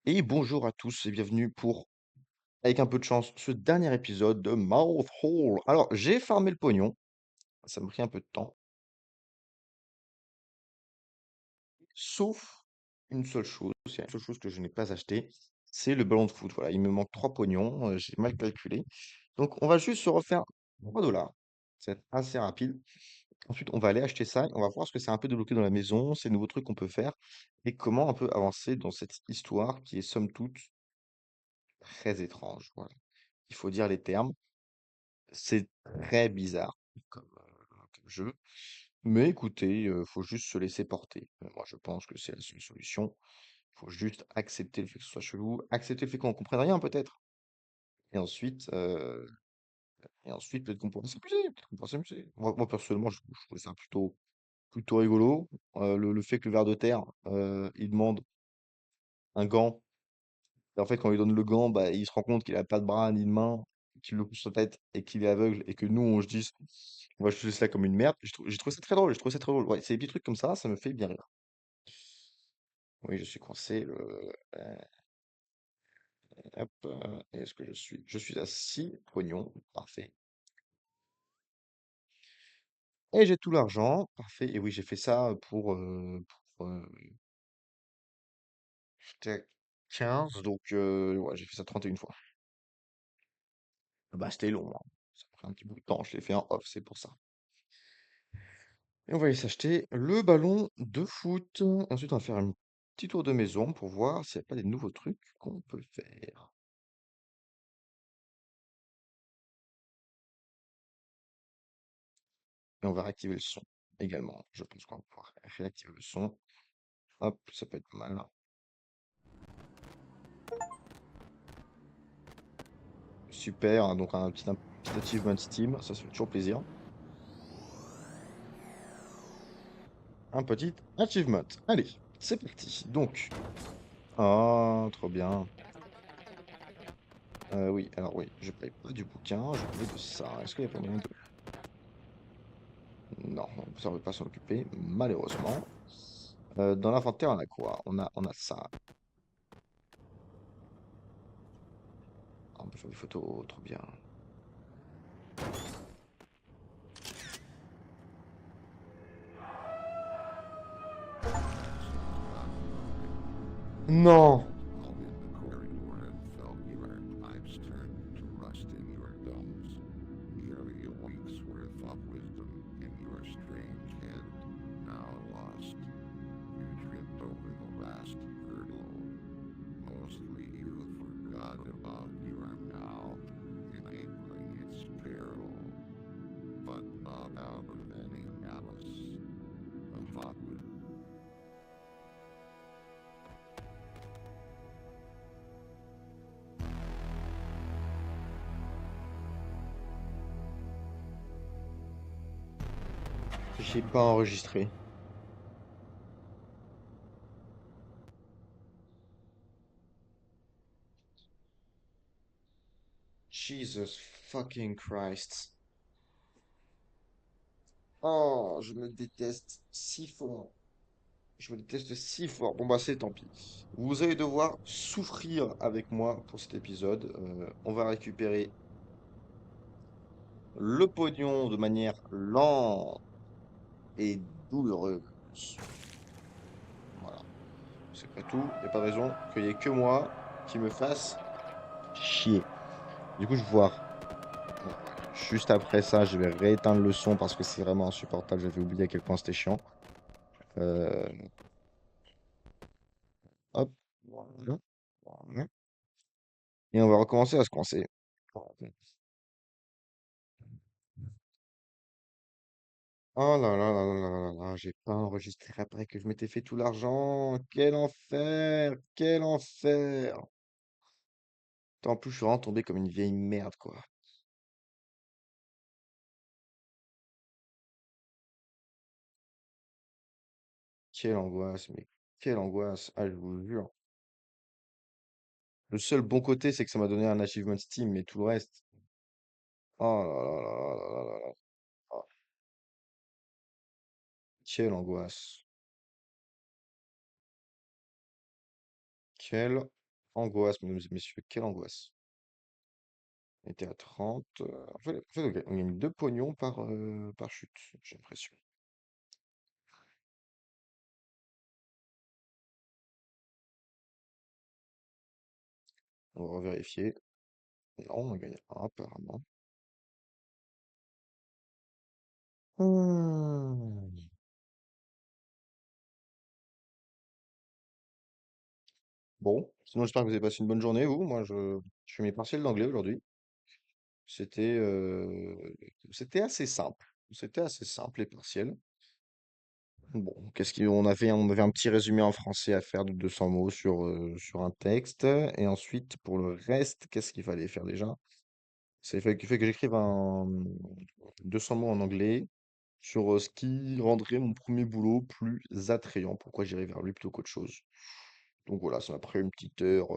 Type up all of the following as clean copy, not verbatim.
Et bonjour à tous et bienvenue pour, avec un peu de chance, ce dernier épisode de Mouth Hole. Alors, j'ai farmé le pognon, ça m'a pris un peu de temps, sauf une seule chose, c'est la seule chose que je n'ai pas acheté, c'est le ballon de foot. Voilà, il me manque 3 pognons, j'ai mal calculé. Donc, on va juste se refaire 3 $. C'est assez rapide. Ensuite, on va aller acheter ça, on va voir ce que c'est un peu débloqué dans la maison, ces nouveaux trucs qu'on peut faire, et comment on peut avancer dans cette histoire qui est somme toute très étrange. Voilà. Il faut dire les termes. C'est très bizarre comme jeu, mais écoutez, faut juste se laisser porter. Moi, je pense que c'est la seule solution. Faut juste accepter le fait que ce soit chelou, accepter le fait qu'on comprenne rien peut-être, et ensuite, heu et ensuite peut-être qu'on pourra s'amuser, peut-être qu'on pourra s'amuser. Moi personnellement, je trouvais ça plutôt rigolo. Le fait que le ver de terre, il demande un gant. Et en fait, quand il donne le gant, bah, il se rend compte qu'il a pas de bras ni de main, qu'il le couche sur la tête et qu'il est aveugle et que nous, on se dise, on va juger ça comme une merde. J'ai trouvé ça très drôle, j'ai trouvé ça très drôle. Ouais, c'est des petits trucs comme ça me fait bien rire. Oui, je suis coincé. Hop, est-ce que je suis? Je suis à 6 pognons, parfait. Et j'ai tout l'argent, parfait. Et oui, j'ai fait ça j'étais à 15, donc ouais, j'ai fait ça 31 fois. Bah, c'était long, hein. Ça a pris un petit bout de temps, je l'ai fait en off, c'est pour ça. Et on va aller s'acheter le ballon de foot. Ensuite, on va faire un petit tour de maison pour voir s'il n'y a pas des nouveaux trucs qu'on peut faire. Et on va réactiver le son également. Je pense qu'on va pouvoir réactiver le son. Hop, ça peut être pas mal. Super, hein, donc un petit achievement Steam, ça fait toujours plaisir. Un petit achievement. Allez, c'est parti. Donc, ah, trop bien. Oui, alors oui, je paye pas du bouquin, je paye de ça. Est-ce qu'il n'y a pas moyen de... Non, ça ne veut pas s'en occuper, malheureusement. Dans l'inventaire, on a quoi? On a ça. Ah, on peut faire des photos, trop bien. Non! All in the corridor and felt your pipes turn to rust in your gums. Nearly a week's worth of wisdom in your strange head, now lost. You tripped over the last hurdle. Mostly you forgot about you are now enabling its peril, but not out of any malice. A thought would J'ai pas enregistré. Jesus fucking Christ. Oh, je me déteste si fort. Je me déteste si fort. Bon bah c'est tant pis. Vous allez devoir souffrir avec moi pour cet épisode. On va récupérer le pognon de manière lente et douloureuse. Voilà. C'est pas tout. Il n'y a pas de raison qu'il n'y ait que moi qui me fasse chier. Du coup, je vais voir. Juste après ça, je vais rééteindre le son parce que c'est vraiment insupportable. J'avais oublié à quel point c'était chiant. Euh, hop. Voilà. Voilà. Et on va recommencer à se coincer. Oh là là là là là là là, j'ai pas enregistré après que je m'étais fait tout l'argent. Quel enfer! Quel enfer! En plus, je suis vraiment tombé comme une vieille merde, quoi. Quelle angoisse, mais quelle angoisse. Ah, je vous le jure. Le seul bon côté, c'est que ça m'a donné un achievement Steam, mais tout le reste. Oh là là là là là là là. Oh, quelle angoisse. Quelle Angoisse, mesdames et messieurs, quelle angoisse. On était à 30. On gagne 2 pognons par chute, j'ai l'impression. On va revérifier. Non, on a gagné un apparemment. Hmm. Bon, sinon j'espère que vous avez passé une bonne journée, vous. Moi, je fais mes partiels d'anglais aujourd'hui. C'était c'était assez simple. C'était assez simple, les partiels. Bon, on avait un petit résumé en français à faire de 200 mots sur un texte. Et ensuite, pour le reste, qu'est-ce qu'il fallait faire déjà? Il fait que j'écrive 200 mots en anglais sur ce qui rendrait mon premier boulot plus attrayant. Pourquoi j'irais vers lui plutôt qu'autre chose. Donc voilà, ça m'a pris une petite heure,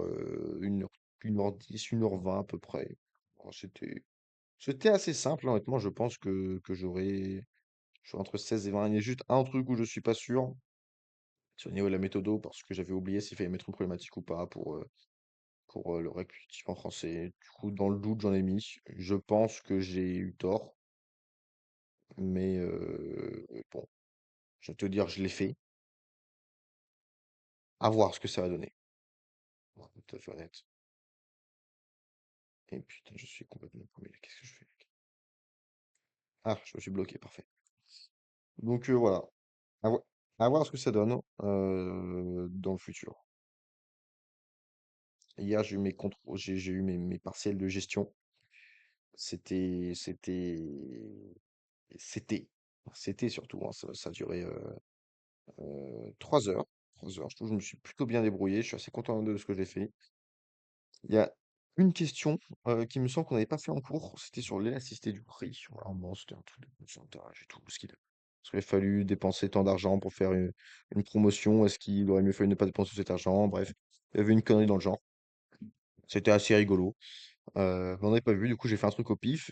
1h10, 1h20 à peu près. Bon, c'était assez simple, honnêtement. Je pense que j'aurai entre 16 et 20. Il y a juste un truc où je suis pas sûr, c'est au niveau de la méthodo, parce que j'avais oublié s'il fallait mettre une problématique ou pas pour le rectificatif en français. Du coup, dans le doute, j'en ai mis. Je pense que j'ai eu tort, mais bon, je vais te dire, je l'ai fait. À voir ce que ça va donner. Pour être tout à fait honnête. Et putain, je suis complètement paumé. Qu'est-ce que je fais? Ah, je me suis bloqué, parfait. Donc voilà. À, vo- à voir ce que ça donne dans le futur. Hier, j'ai eu mes contrôles, j'ai eu mes partiels de gestion. C'était, c'était, c'était, c'était surtout, hein, ça a duré 3 heures. 3 heures. Je trouve que je me suis plutôt bien débrouillé. Je suis assez content de ce que j'ai fait. Il y a une question qui me semble qu'on n'avait pas fait en cours. C'était sur l'élasticité du prix. Voilà, bon, c'était un truc de pourcentage et tout. Est-ce qu'il a fallu dépenser tant d'argent pour faire une promotion? Est-ce qu'il aurait mieux fallu ne pas dépenser cet argent? Bref, il y avait une connerie dans le genre. C'était assez rigolo. On n'avait pas vu, du coup j'ai fait un truc au pif.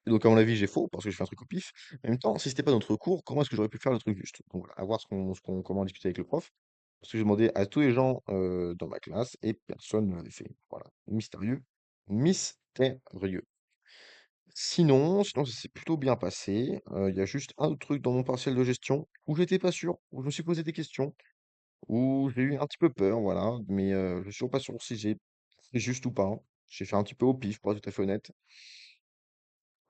Et donc à mon avis j'ai faux parce que j'ai fait un truc au pif. En même temps, si c'était pas notre cours, comment est-ce que j'aurais pu faire le truc juste? Donc voilà, à voir comment discuter avec le prof. Parce que j'ai demandé à tous les gens dans ma classe et personne ne l'avait fait. Voilà, mystérieux. Mystérieux. Sinon, ça s'est plutôt bien passé. Il y a juste un autre truc dans mon partiel de gestion où j'étais pas sûr, où je me suis posé des questions, où j'ai eu un petit peu peur, voilà. Mais je suis toujours pas sûr si j'ai fait juste ou pas, hein. J'ai fait un petit peu au pif, pour être tout à fait honnête.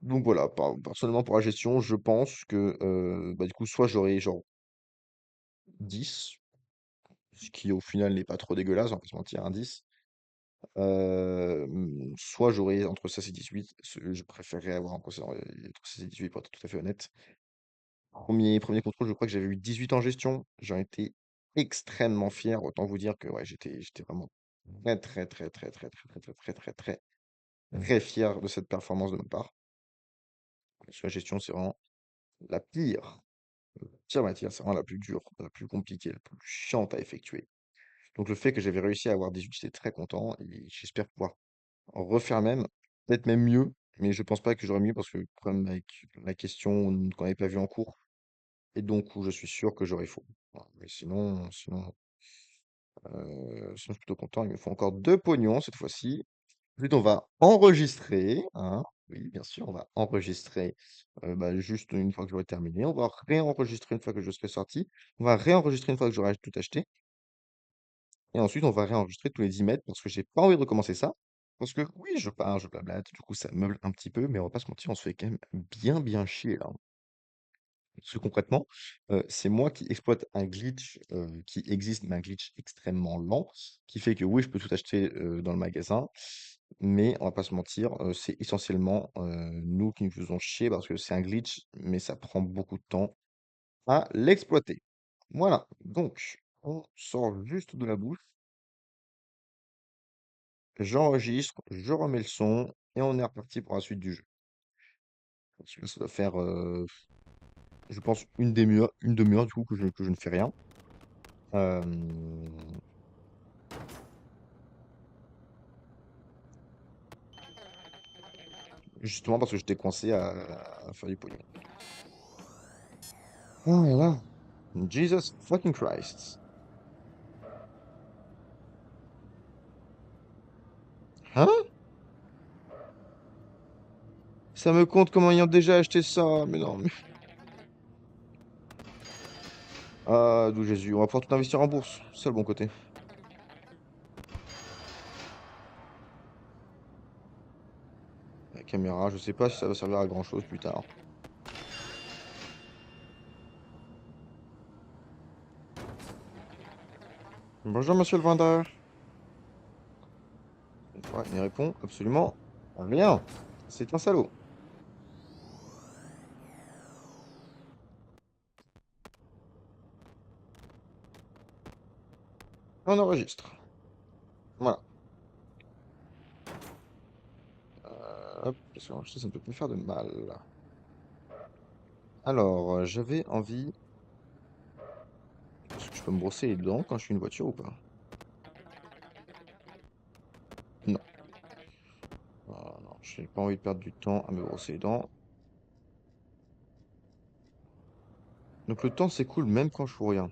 Donc voilà, personnellement pour la gestion, je pense que bah, du coup, soit j'aurai genre 10, ce qui au final n'est pas trop dégueulasse, on va pas se mentir, un 10. Soit j'aurai entre 16 et 18. Je préférerais avoir entre 16 et 18 pour être tout à fait honnête. Premier contrôle, je crois que j'avais eu 18 en gestion. J'en étais extrêmement fier. Autant vous dire que ouais, j'étais vraiment très, très, très, très, très, très, très, très, très, très, très, très fier de cette performance de ma part. Parce que la gestion, c'est vraiment la pire matière, c'est vraiment la plus dure, la plus compliquée, la plus chiante à effectuer. Donc le fait que j'avais réussi à avoir 18, j'étais très content et j'espère pouvoir en refaire même, peut-être même mieux, mais je pense pas que j'aurai mieux parce que le problème avec la question qu'on n'avait pas vu en cours, et donc où je suis sûr que j'aurai faux. Voilà. Mais sinon, je suis plutôt content. Il me faut encore 2 pognons cette fois-ci. Ensuite, on va enregistrer, hein. Oui, bien sûr, on va enregistrer bah, juste une fois que j'aurai terminé. On va réenregistrer une fois que je serai sorti. On va réenregistrer une fois que j'aurai tout acheté. Et ensuite, on va réenregistrer tous les 10 mètres parce que j'ai pas envie de recommencer ça. Parce que oui, je parle, je blablate, du coup, ça meuble un petit peu, mais on va pas se mentir, on se fait quand même bien, bien chier là, hein. Parce que concrètement, c'est moi qui exploite un glitch qui existe, mais un glitch extrêmement lent, qui fait que oui, je peux tout acheter dans le magasin, mais on va pas se mentir, c'est essentiellement nous qui nous faisons chier parce que c'est un glitch, mais ça prend beaucoup de temps à l'exploiter. Voilà, donc on sort juste de la bouche, j'enregistre, je remets le son et on est reparti pour la suite du jeu. Parce que ça doit faire, je pense, une demi-heure du coup que je ne fais rien. Hem, Justement parce que j'étais coincé à faire du pognon. Oh là là. Jesus fucking Christ. Hein? Ça me compte comme ayant déjà acheté ça. Mais non, mais... Ah, d'où Jésus. On va pouvoir tout investir en bourse. C'est ça le bon côté. La caméra, je sais pas si ça va servir à grand-chose plus tard. Bonjour, monsieur le vendeur. Ouais, il répond absolument rien. C'est un salaud. On enregistre. Voilà. Hop, parce que ça ne peut plus faire de mal. Alors, j'avais envie... Est-ce que je peux me brosser les dents quand je suis une voiture ou pas? Non. Ah, non, je n'ai pas envie de perdre du temps à me brosser les dents. Donc le temps s'écoule même quand je fous rien.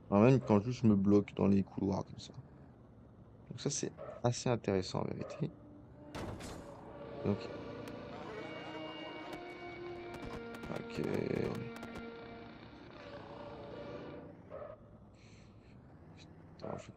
Enfin, même quand juste je me bloque dans les couloirs comme ça. Donc ça, c'est assez intéressant en vérité. Donc, ok. Attends,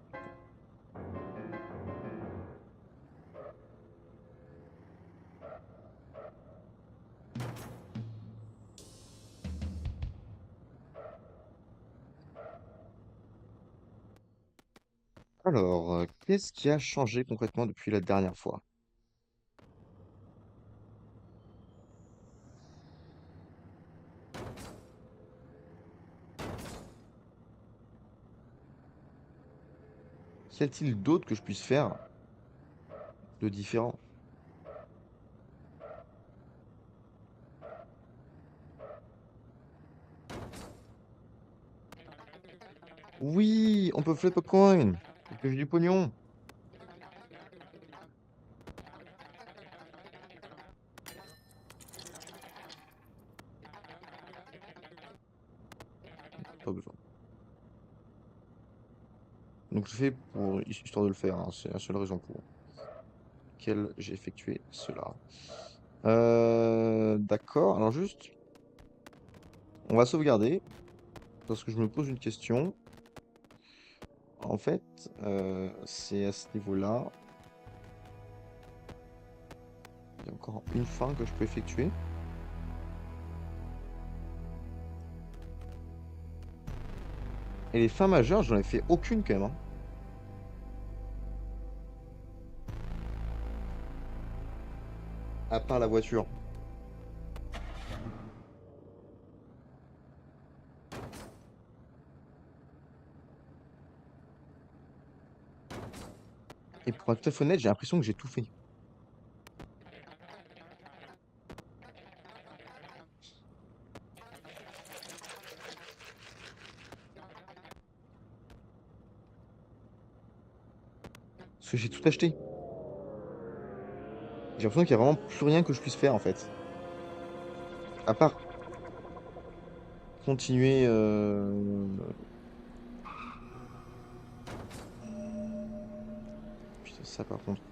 alors, qu'est-ce qui a changé concrètement depuis la dernière fois? Qu'y a-t-il d'autre que je puisse faire de différent? Oui, on peut flip a coin. Parce que j'ai du pognon. Pas besoin. Donc je fais pour histoire de le faire, hein. C'est la seule raison pour laquelle j'ai effectué cela. D'accord, alors juste, on va sauvegarder, parce que je me pose une question. En fait, c'est à ce niveau-là. Il y a encore une fin que je peux effectuer. Et les fins majeures, j'en ai fait aucune quand même, hein. À part la voiture. Et pour être tout à fait honnête, j'ai l'impression que j'ai tout fait. Parce que j'ai tout acheté. J'ai l'impression qu'il y a vraiment plus rien que je puisse faire en fait. À part continuer. Putain, ça par contre.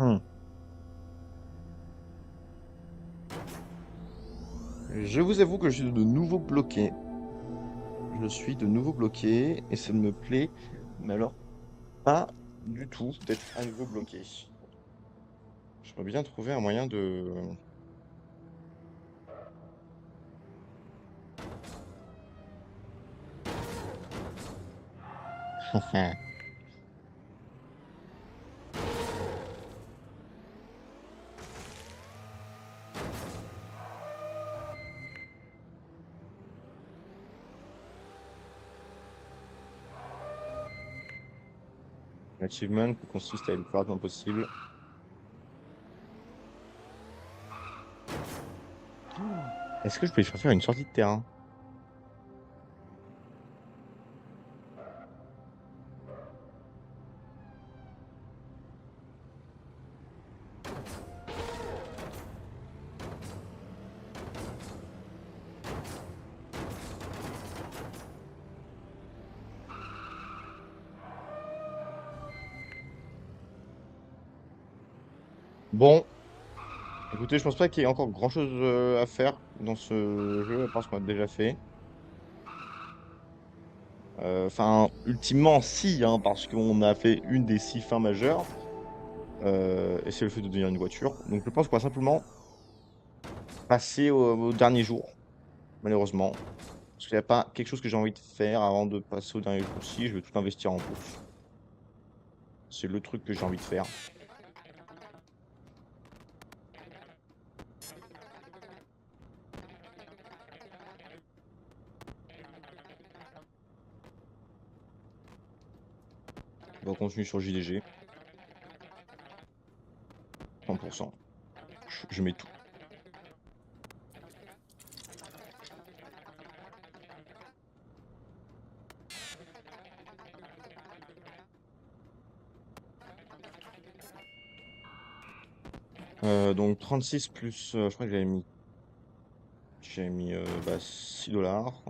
Hmm. Je vous avoue que je suis de nouveau bloqué. Je suis de nouveau bloqué et ça ne me plaît, mais alors pas du tout d'être à nouveau bloqué. J'aimerais bien trouver un moyen de... L'achievement qui consiste à aller le plus rapidement possible. Est-ce que je peux lui faire une sortie de terrain? Bon, écoutez, je pense pas qu'il y ait encore grand-chose à faire dans ce jeu, à part ce qu'on a déjà fait. Enfin, ultimement, si, hein, parce qu'on a fait une des 6 fins majeures, et c'est le fait de devenir une voiture. Donc je pense qu'on va simplement passer au dernier jour, malheureusement. Parce qu'il n'y a pas quelque chose que j'ai envie de faire avant de passer au dernier jour. Si, je veux tout investir en bourse. C'est le truc que j'ai envie de faire. On va continuer sur JDG. 100%. Je mets tout. Donc 36 plus, je crois que j'avais mis bah, 6 dollars.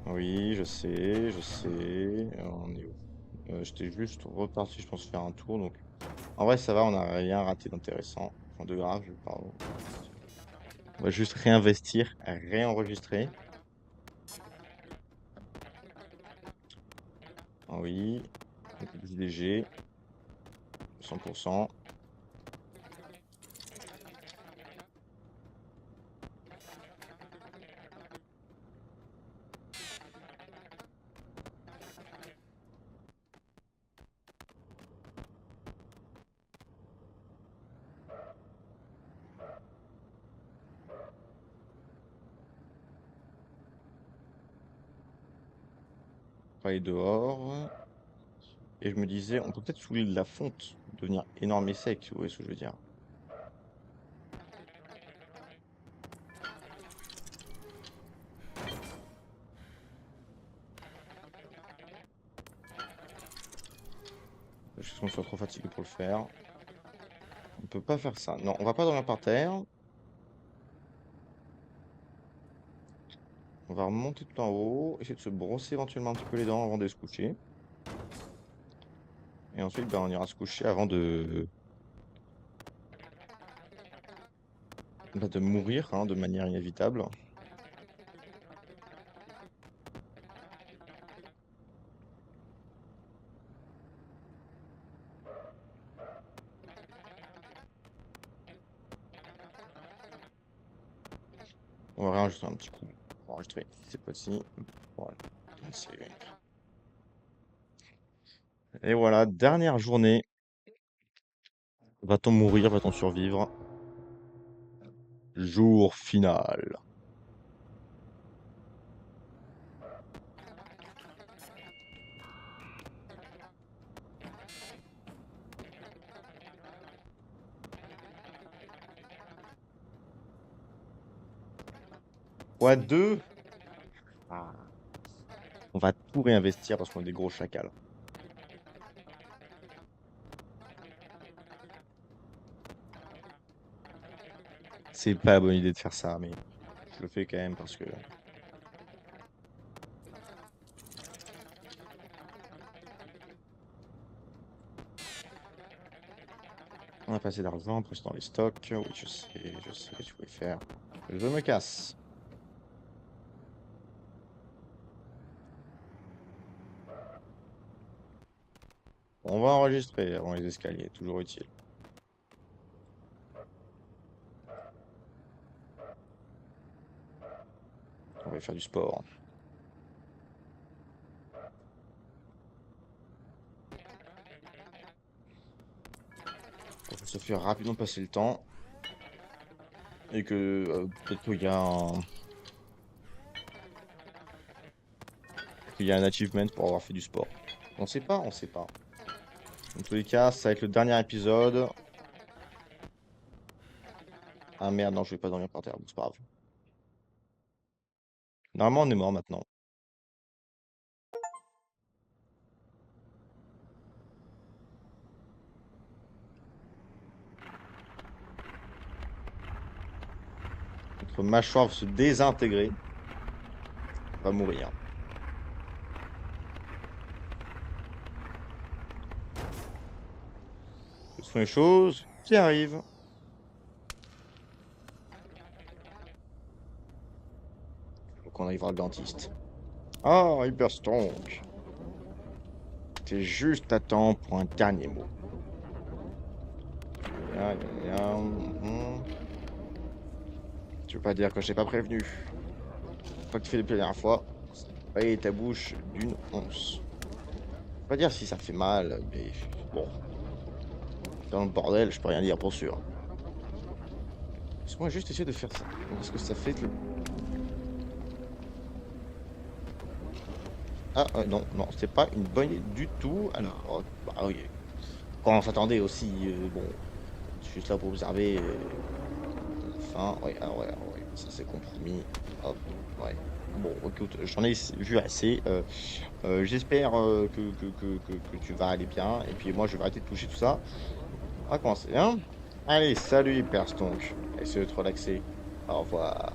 Oui, je sais, je sais. On est où? J'étais juste reparti, je pense, faire un tour. Donc, en vrai, ça va, on n'a rien raté d'intéressant. Enfin, de grave, pardon. On va juste réinvestir, réenregistrer. Ah oui, JDG, 100%. Travailler dehors. Et je me disais, on peut peut-être soulever de la fonte, devenir énorme et sec, vous voyez ce que je veux dire. Je pense qu'on soit trop fatigué pour le faire. On peut pas faire ça. Non, on va pas dormir par terre. On va remonter tout en haut, essayer de se brosser éventuellement un petit peu les dents avant de se coucher. Et ensuite, ben, on ira se coucher avant de mourir hein, de manière inévitable. On va réenregistrer un petit coup. On va enregistrer cette fois-ci. Voilà. Et voilà, dernière journée. Va-t-on mourir? Va-t-on survivre? Jour final. Quoi, 2? Ah. On va tout réinvestir parce qu'on est des gros chacals. C'est pas la bonne idée de faire ça, mais je le fais quand même parce que... On a passé d'argent, après c'est dans les stocks. Oui, je sais ce que tu voulais faire. Je me casse. On va enregistrer avant les escaliers, toujours utile. On va aller faire du sport. Ça fait rapidement passer le temps. Et que peut-être qu'il y a un achievement pour avoir fait du sport. On sait pas, on sait pas. Dans tous les cas, ça va être le dernier épisode. Ah merde, non, je vais pas dormir par terre. Bon, c'est pas grave. Normalement, on est mort maintenant. Notre mâchoire va se désintégrer. On va mourir. Ce sont les choses qui arrivent. Donc on arrivera le dentiste. Ah, Hyperstonk. T'es juste à temps pour un dernier mot. Ya, ya, ya, Tu veux pas dire que je t'ai pas prévenu. Pas que tu fais depuis la dernière fois. Et ta bouche d'une once. Je peux pas dire si ça fait mal, mais bon. Dans le bordel, je peux rien dire pour sûr. Laisse-moi juste essayer de faire ça. Est-ce que ça fait le... Ah, non, non, c'est pas une bonne idée du tout. Alors, bah oui. Quand on s'attendait aussi, bon, je suis juste là pour observer. Fin, ouais, ouais, ça c'est compromis. Hop, ouais. Bon, écoute, j'en ai vu assez. J'espère que tu vas aller bien. Et puis moi, je vais arrêter de toucher tout ça. On va commencer, hein? Allez, salut Hyperstonk. Essaye de te relaxer. Au revoir.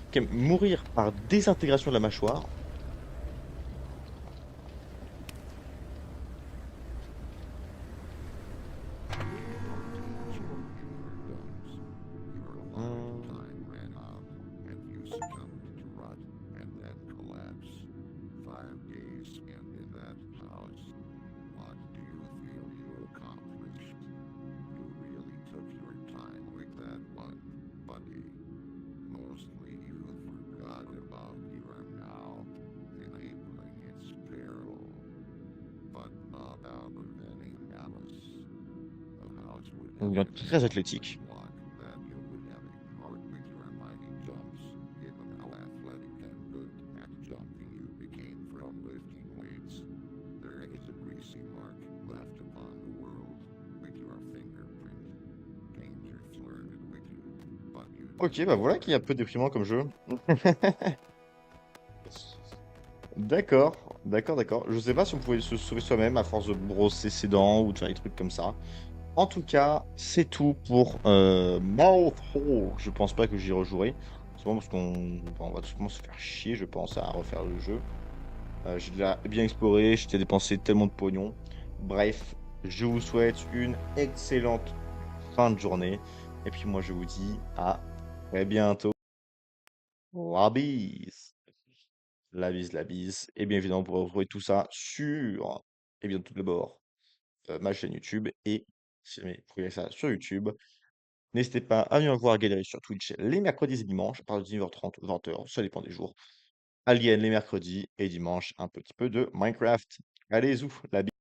Ok, mourir par désintégration de la mâchoire. Your allotted Hmm. time ran out, and you succumbed to rot and then collapse. 5 days spent in that house. What do you feel you accomplished? You really took your time with that one, buddy. Mostly you forgot about you are now enabling its peril, but not out of any malice. A house would On have devient been très so much athlétique. luck that you would have ignored with your mighty jumps, given how athletic and good at jumping you became from lifting weights. There is a greasy mark left upon the world with your fingerprint. Danger flirted with you, but you Ok, didn't bah voilà let qui est un it. peu déprimant comme jeu. D'accord, d'accord. Je sais pas si on pouvait se sauver soi-même à force de brosser ses dents ou de faire des trucs comme ça. En tout cas, c'est tout pour Mouth Hole. Je pense pas que j'y rejouerai. C'est bon parce qu'on va tout simplement se faire chier, je pense, à refaire le jeu. J'ai déjà bien exploré, j'ai dépensé tellement de pognon. Bref, je vous souhaite une excellente fin de journée. Et puis moi, je vous dis à très bientôt. La bise. La bise. Et bien évidemment, vous pourrez retrouver tout ça sur, et bien tout d'abord, ma chaîne YouTube. Et si jamais vous voulez ça sur YouTube, n'hésitez pas à venir me voir galérer sur Twitch les mercredis et dimanches, à partir de 19h30 ou 20h, ça dépend des jours. Alien les mercredis et dimanche, un petit peu de Minecraft. Allez, zou, la bise.